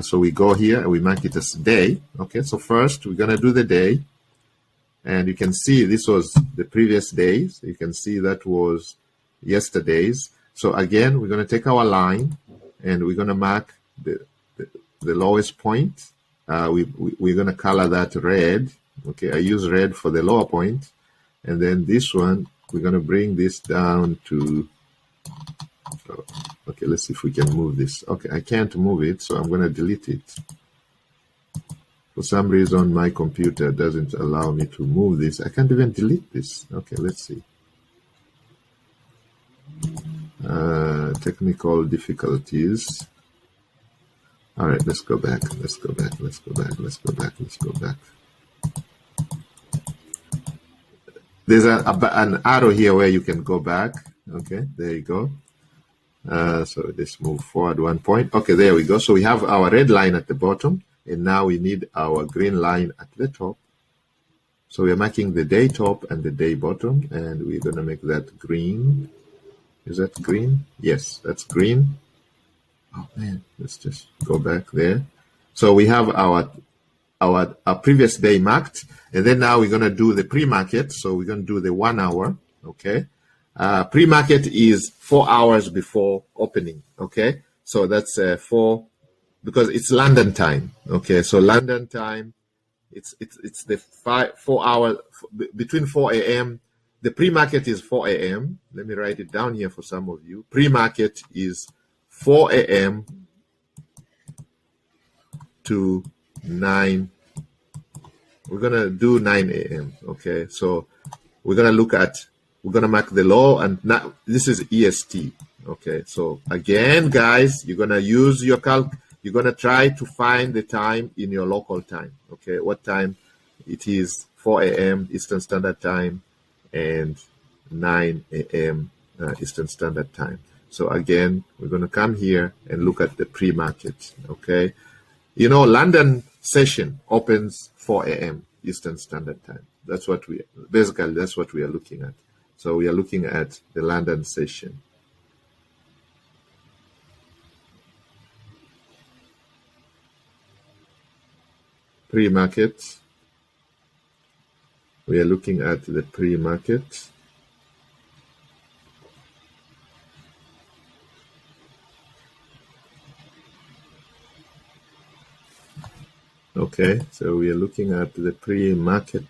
A: So we go here and we mark it as day. Okay. So first we're gonna do the day, and you can see this was the previous days. You can see that was yesterday's. So again, we're gonna take our line and we're gonna mark the lowest point. We're going to color that red. Okay, I use red for the lower point. And then this one, we're going to bring this down to, okay, let's see if we can move this. Okay, I can't move it, so I'm going to delete it. For some reason, my computer doesn't allow me to move this. I can't even delete this. Okay, let's see. Technical difficulties. All right, let's go back. Let's go back. Let's go back. Let's go back. Let's go back. There's an arrow here where you can go back. Okay, there you go. So let's move forward 1 point. Okay, there we go. So we have our red line at the bottom, and now we need our green line at the top. So we're marking the day top and the day bottom, and we're going to make that green. Is that green? Yes, that's green. Oh man, let's just go back there. So we have our previous day marked, and then now we're going to do the pre-market. So we're going to do the 1 hour, okay? Pre-market is 4 hours before opening, okay? So that's 4, because it's London time, okay? So London time, it's the 4 hours, between 4 a.m. The pre-market is 4 a.m. Let me write it down here for some of you. Pre-market is 4 a.m. to 9. We're going to do 9 a.m. Okay. So we're going to mark the low, and now this is EST. Okay. So again, guys, you're going to use your you're going to try to find the time in your local time. Okay. What time it is? 4 a.m. Eastern Standard Time and 9 a.m. Eastern Standard Time. So again, we're going to come here and look at the pre-market, okay? You know, London session opens 4 a.m. Eastern Standard Time. That's what that's what we are looking at. So we are looking at the London session. Pre-market. We are looking at the pre-market. Okay, so we are looking at the pre-market.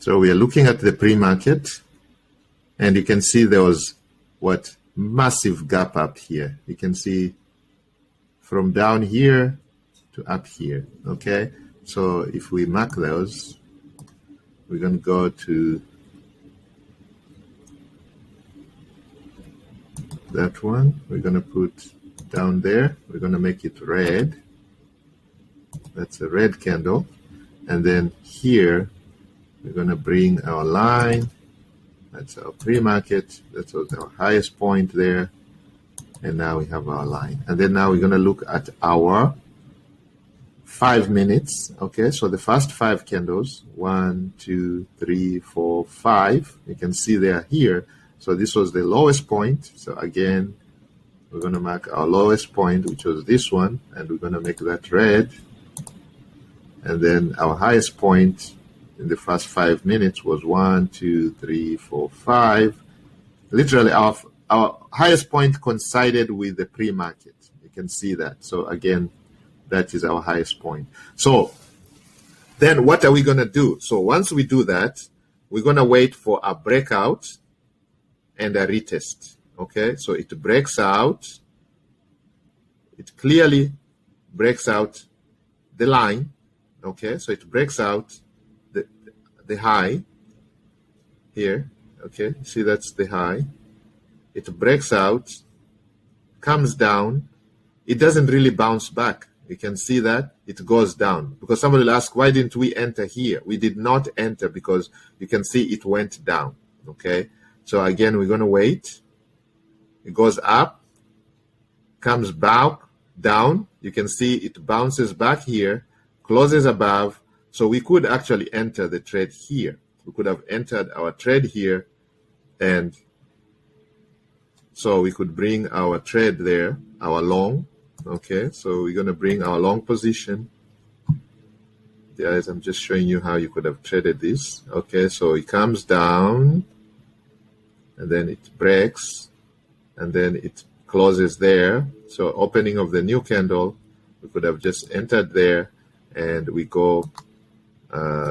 A: So we are looking at the pre-market, and you can see there was what massive gap up here. You can see from down here to up here. Okay, so if we mark those, we're going to go to that one. We're going to put down there. We're going to make it red. That's a red candle. And then here, we're going to bring our line. That's our pre-market. That was our highest point there. And now we have our line. And then now we're going to look at our 5 minutes. Okay, so the first 5 candles, 1, 2, 3, 4, 5. You can see they are here. So this was the lowest point. So again, we're going to mark our lowest point, which was this one, and we're going to make that red. And then our highest point in the first 5 minutes was 1, 2, 3, 4, 5. Literally, our highest point coincided with the pre-market. You can see that. So again, that is our highest point. So then what are we going to do? So once we do that, we're going to wait for a breakout and a retest. Okay, so it breaks out. It clearly breaks out the line. Okay, so it breaks out the high here. Okay, see, that's the high. It breaks out, comes down. It doesn't really bounce back. You can see that it goes down, because somebody will ask, why didn't we enter here? We did not enter because you can see it went down. Okay, so again, we're going to wait. It goes up, comes back down. You can see it bounces back here, closes above. So we could actually enter the trade here. We could have entered our trade here, and so we could bring our trade there, our long. Okay, so we're going to bring our long position. Guys, I'm just showing you how you could have traded this. Okay, so it comes down, and then it breaks, and then it closes there. So opening of the new candle, we could have just entered there, and we go,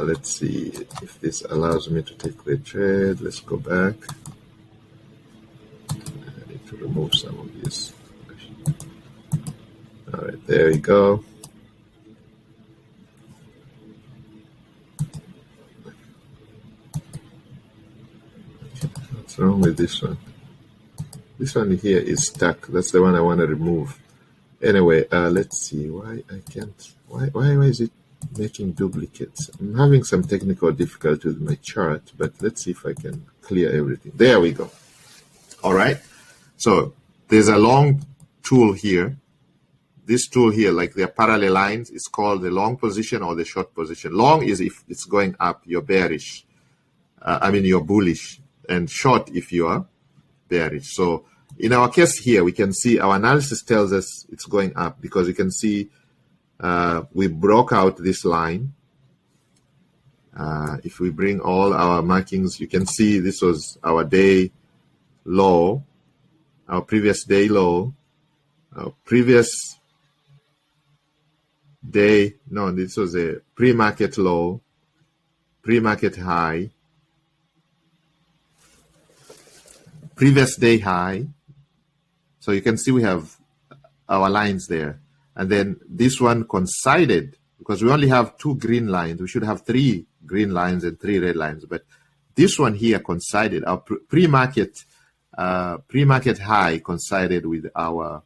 A: let's see if this allows me to take the trade. Let's go back. I need to remove some of this. All right, there we go. What's wrong with this one? This one here is stuck. That's the one I want to remove. Anyway, let's see why I can't. Why is it making duplicates? I'm having some technical difficulty with my chart, but let's see if I can clear everything. There we go. All right. So there's a long tool here. This tool here, like the parallel lines, is called the long position or the short position. Long is if it's going up, you're bearish. You're bullish. And short if you are bearish. So in our case here, we can see our analysis tells us it's going up, because you can see we broke out this line. If we bring all our markings, you can see this was our day low, our previous day low, our previous day, no, this was a pre-market low, pre-market high, previous day high. So you can see we have our lines there. And then this one coincided, because we only have 2 green lines. We should have 3 green lines and 3 red lines. But this one here coincided. Our pre-market high coincided with our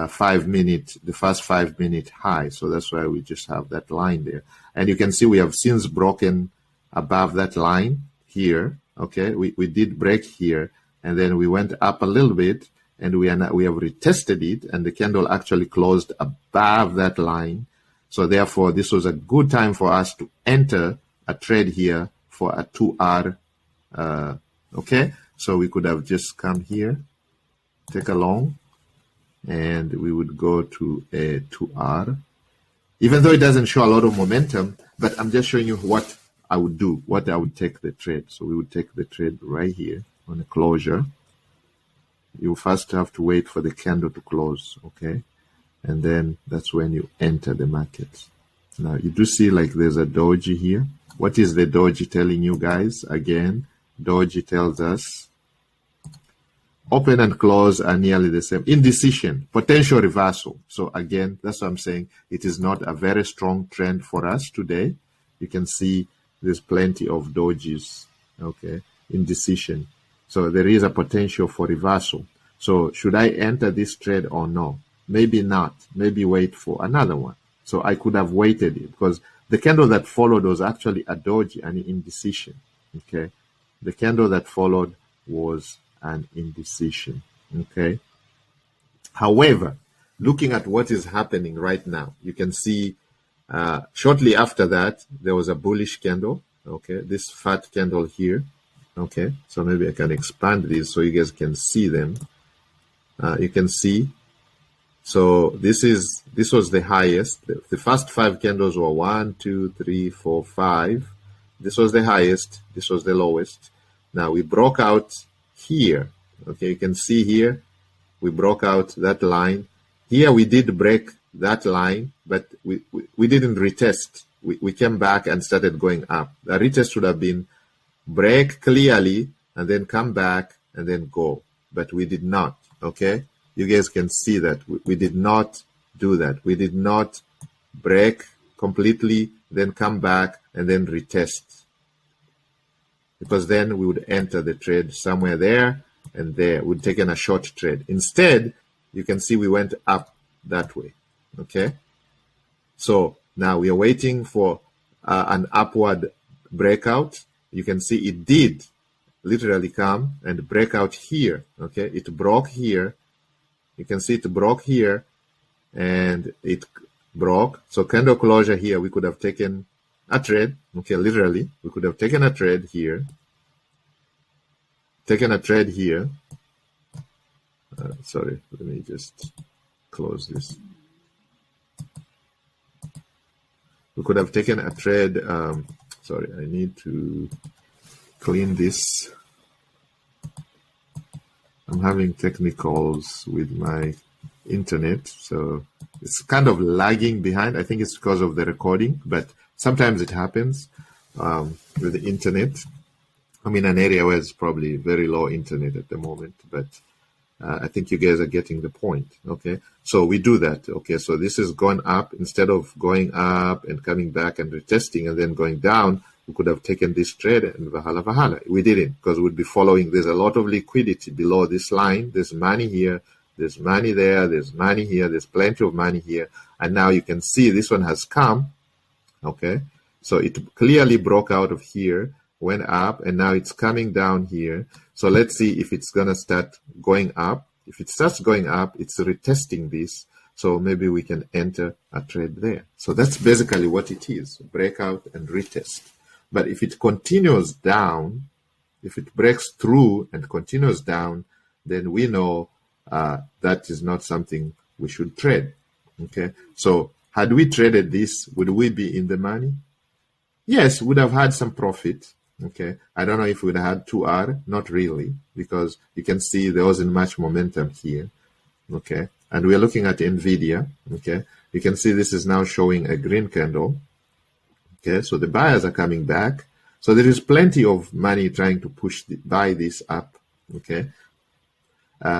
A: 5 minute, the first 5 minute high. So that's why we just have that line there. And you can see we have since broken above that line here. Okay, we did break here, and then we went up a little bit, and we have retested it, and the candle actually closed above that line. So therefore, this was a good time for us to enter a trade here for a 2R. Okay, so we could have just come here, take a long, and we would go to a 2R. Even though it doesn't show a lot of momentum, but I'm just showing you what I would do, what I would take the trade. So we would take the trade right here on a closure. You first have to wait for the candle to close, okay? And then that's when you enter the market. Now you do see like there's a doji here. What is the doji telling you guys? Again, doji tells us open and close are nearly the same. Indecision, potential reversal. So again, that's what I'm saying. It is not a very strong trend for us today. You can see there's plenty of dojis, okay, indecision. So there is a potential for reversal. So should I enter this trade or no? Maybe not. Maybe wait for another one. So I could have waited it because the candle that followed was actually a doji, an indecision. Okay. The candle that followed was an indecision. Okay. However, looking at what is happening right now, you can see shortly after that, there was a bullish candle. Okay. This fat candle here. Okay. So maybe I can expand these so you guys can see them. You can see. So this was the highest. The first 5 candles were 1, 2, 3, 4, 5. This was the highest. This was the lowest. Now we broke out here. Okay, you can see here we broke out that line. Here we did break that line, but we didn't retest. We came back and started going up. The retest would have been break clearly and then come back and then go, but we did not. Okay. You guys can see that we did not do that. We did not break completely, then come back and then retest. Because then we would enter the trade somewhere there and there. We'd taken a short trade. Instead, you can see we went up that way. Okay. So now we are waiting for an upward breakout. You can see it did literally come and break out here. Okay. It broke here. You can see it broke here and it broke. So candle closure here, we could have taken a trade. Okay, literally, we could have taken a trade here. Taken a trade here. Sorry, let me just close this. We could have taken a trade. Sorry, I need to clean this. I'm having technicals with my internet, so it's kind of lagging behind. I think it's because of the recording, but sometimes it happens with the internet. I'm in an area where it's probably very low internet at the moment, but I think you guys are getting the point. Okay, so we do that. Okay, so this is going up. Instead of going up and coming back and retesting and then going down, we could have taken this trade and vahala. We didn't because we'd be following. There's a lot of liquidity below this line. There's money here. There's money there. There's money here. There's plenty of money here. And now you can see this one has come. Okay. So it clearly broke out of here, went up, and now it's coming down here. So let's see if it's going to start going up. If it starts going up, it's retesting this. So maybe we can enter a trade there. So that's basically what it is, breakout and retest. But if it continues down, if it breaks through and continues down, then we know that is not something we should trade. Okay. So had we traded this, would we be in the money? Yes, would have had some profit. Okay. I don't know if we'd have had 2R, not really, because you can see there wasn't much momentum here. Okay. And we're looking at NVIDIA. Okay. You can see this is now showing a green candle. Okay. So the buyers are coming back. So there is plenty of money trying to buy this up. Okay.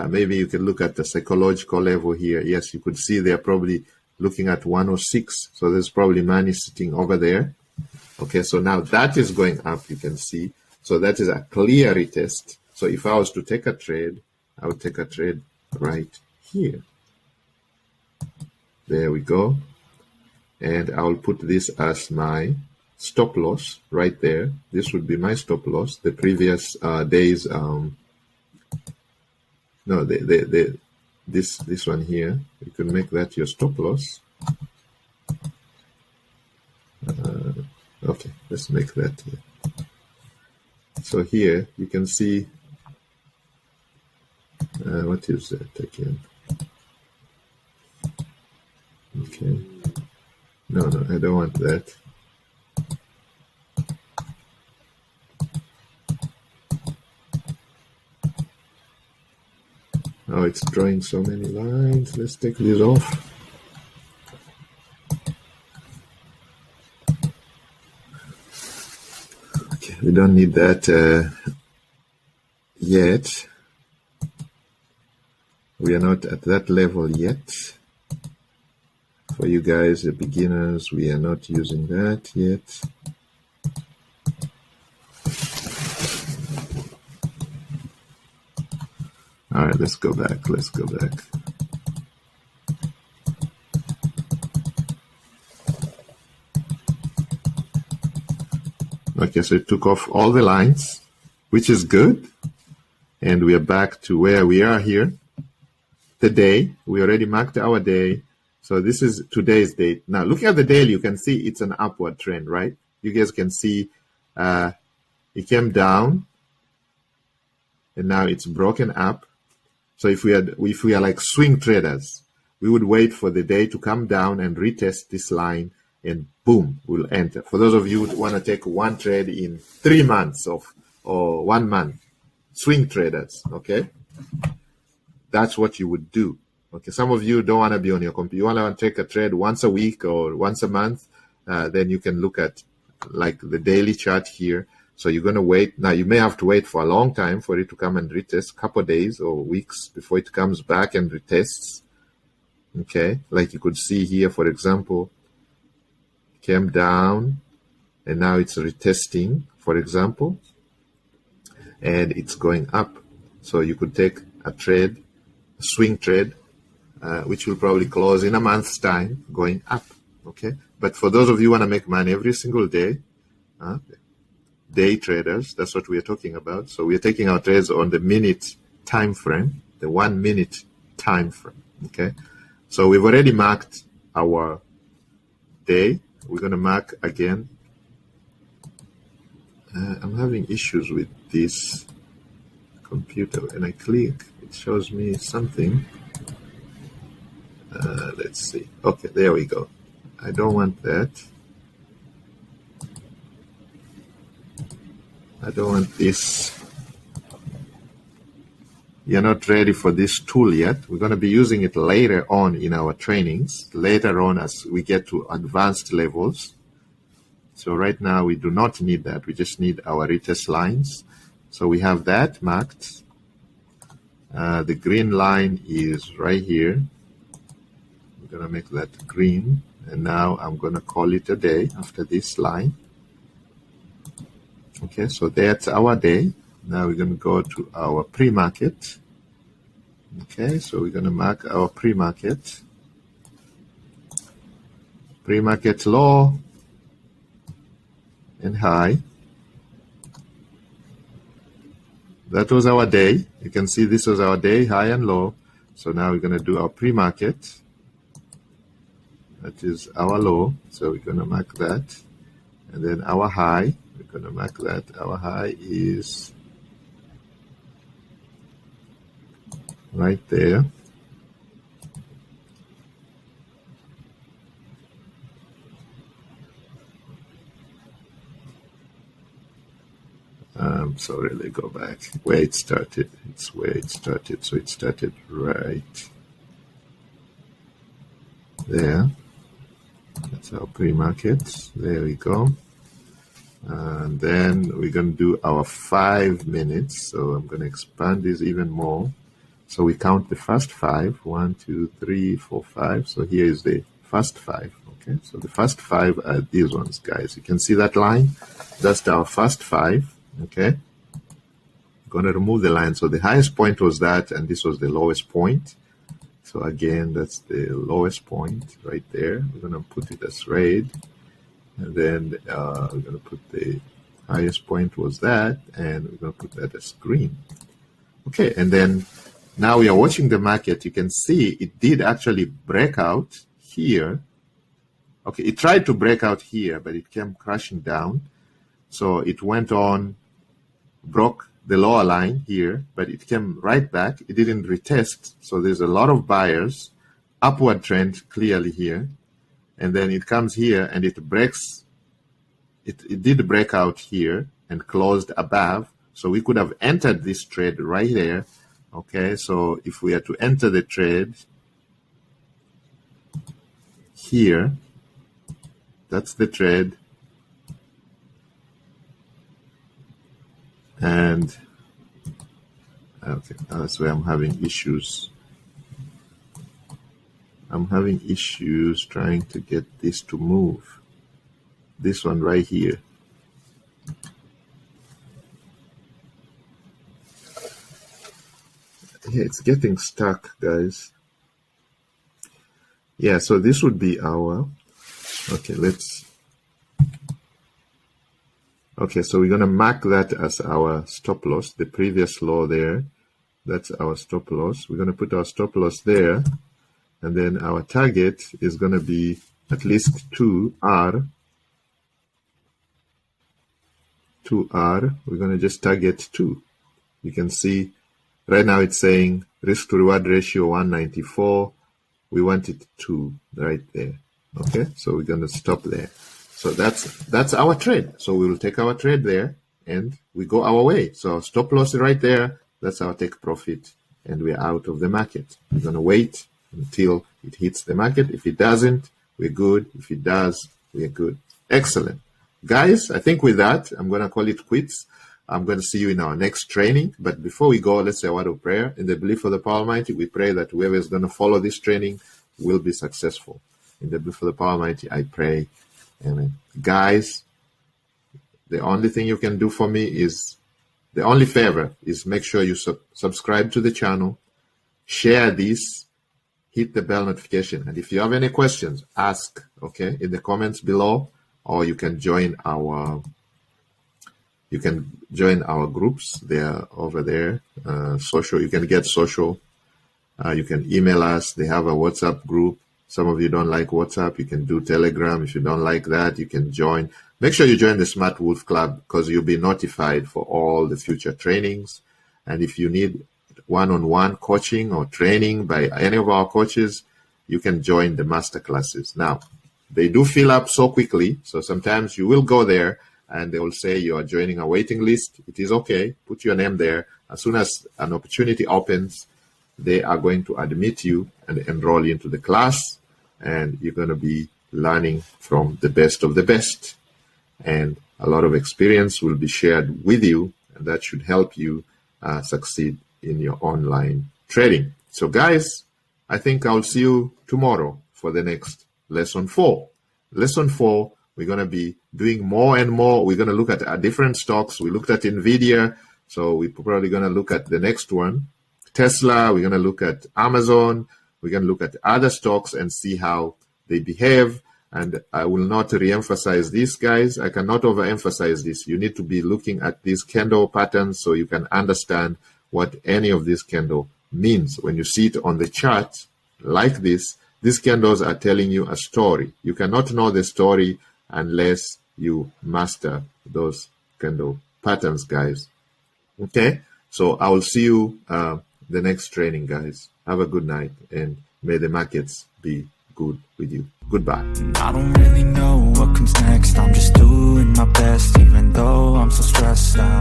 A: Maybe you can look at the psychological level here. Yes, you could see they're probably looking at 106. So there's probably money sitting over there. Okay, so now that is going up, you can see. So that is a clear retest. So if I was to take a trade, I would take a trade right here. There we go. And I will put this as my stop loss right there. This would be my stop loss. The previous days, no, this one here, you can make that your stop loss. Okay, let's make that here. So here you can see, what is that again? Okay, no, I don't want that. Oh, it's drawing so many lines. Let's take this off. We don't need that yet. We are not at that level yet. For you guys, the beginners, we are not using that yet. All right, let's go back. Let's go back. Okay, so it took off all the lines, which is good. And we are back to where we are here. The day, we already marked our day. So this is today's date. Now, looking at the daily, you can see it's an upward trend, right? You guys can see it came down, and now it's broken up. So if we are like swing traders, we would wait for the day to come down and retest this line, and boom, we'll enter. For those of you who want to take one trade in 3 months or 1 month, swing traders, okay? That's what you would do. Okay, some of you don't want to be on your computer. You want to take a trade once a week or once a month. Then you can look at like the daily chart here. So you're going to wait. Now, you may have to wait for a long time for it to come and retest, a couple of days or weeks before it comes back and retests. Okay, like you could see here, for example, came down and now it's retesting, for example, and it's going up. So you could take a trade, a swing trade, which will probably close in a month's time, going up. Okay, but for those of you who want to make money every single day, day traders, that's what we are talking about. So we are taking our trades on the minute time frame, the 1 minute time frame. Okay, so we've already marked our day. We're going to mark again. I'm having issues with this computer. When I click, it shows me something. Let's see. Okay, there we go. I don't want that. I don't want this. You're not ready for this tool yet. We're going to be using it later on in our trainings, later on as we get to advanced levels. So right now we do not need that. We just need our retest lines. So we have that marked. The green line is right here. I'm going to make that green. And now I'm going to call it a day after this line. Okay, so that's our day. Now we're going to go to our pre-market. Okay, so we're going to mark our pre-market. Pre-market low and high. That was our day. You can see this was our day, high and low. So now we're going to do our pre-market. That is our low. So we're going to mark that. And then our high, we're going to mark that. Our high is right there. Sorry, let me go back. Where it started. It's where it started. So it started right there. That's our pre-market. There we go. And then we're going to do our 5 minutes. So I'm going to expand this even more. So we count the first 5. 1, 2, 3, 4, 5. So here is the first 5. Okay. So the first 5 are these ones, guys. You can see that line. That's our first 5. Okay. I'm going to remove the line. So the highest point was that, and this was the lowest point. So again, that's the lowest point right there. We're going to put it as red. And then we're going to put the highest point was that, and we're going to put that as green. Okay, and then now we are watching the market. You can see it did actually break out here. Okay, it tried to break out here, but it came crashing down. So it went on, broke the lower line here, but it came right back. It didn't retest. So there's a lot of buyers, upward trend clearly here. And then it comes here and it breaks. It did break out here and closed above. So we could have entered this trade right there. Okay, so if we are to enter the trade here, that's the trade. And okay, that's where I'm having issues. I'm having issues trying to get this to move. This one right here. Yeah, it's getting stuck, guys. Yeah, so this would be our, okay, okay, so we're going to mark that as our stop loss, the previous low there. That's our stop loss. We're going to put our stop loss there. And then our target is going to be at least 2R. 2R. We're going to just target 2. You can see right now it's saying risk to reward ratio 194. We want it 2 right there. Okay, so we're going to stop there. So that's our trade. So we will take our trade there and we go our way. So our stop loss is right there. That's our take profit, and we're out of the market. We're going to wait until it hits the market. If it doesn't, we're good. If it does, we're good. Excellent. Guys, I think with that, I'm going to call it quits. I'm going to see you in our next training. But before we go, let's say a word of prayer. In the belief of the Power Almighty, we pray that whoever is going to follow this training will be successful. In the belief of the Power Almighty, I pray. Amen. Guys, the only thing you can do for me is, the only favor is make sure you subscribe to the channel, share this, hit the bell notification. And if you have any questions, ask, okay, in the comments below, or you can join our groups. They are over there. Social, you can get social. You can email us. They have a WhatsApp group. Some of you don't like WhatsApp. You can do Telegram. If you don't like that, you can join. Make sure you join the Smart Wolf Club because you'll be notified for all the future trainings. And if you need one-on-one coaching or training by any of our coaches, you can join the master classes. Now, they do fill up so quickly, so sometimes you will go there and they will say you are joining a waiting list. It is okay. Put your name there. As soon as an opportunity opens, they are going to admit you and enroll you into the class, and you're going to be learning from the best of the best. And a lot of experience will be shared with you, and that should help you succeed in your online trading. So guys, I think I'll see you tomorrow for the next lesson 4. Lesson 4, we're going to be doing more and more. We're going to look at different stocks. We looked at NVIDIA, so we're probably going to look at the next one, Tesla. We're going to look at Amazon. We're going to look at other stocks and see how they behave. And I will not re-emphasize this, guys. I cannot overemphasize this. You need to be looking at these candle patterns so you can understand what any of this candle means. When you see it on the chart like this, these candles are telling you a story. You cannot know the story unless you master those candle patterns, guys. Okay? So I will see you the next training, guys. Have a good night, and may the markets be good with you. Goodbye.
B: I don't really know what comes next. I'm just doing my best, even though I'm so stressed out.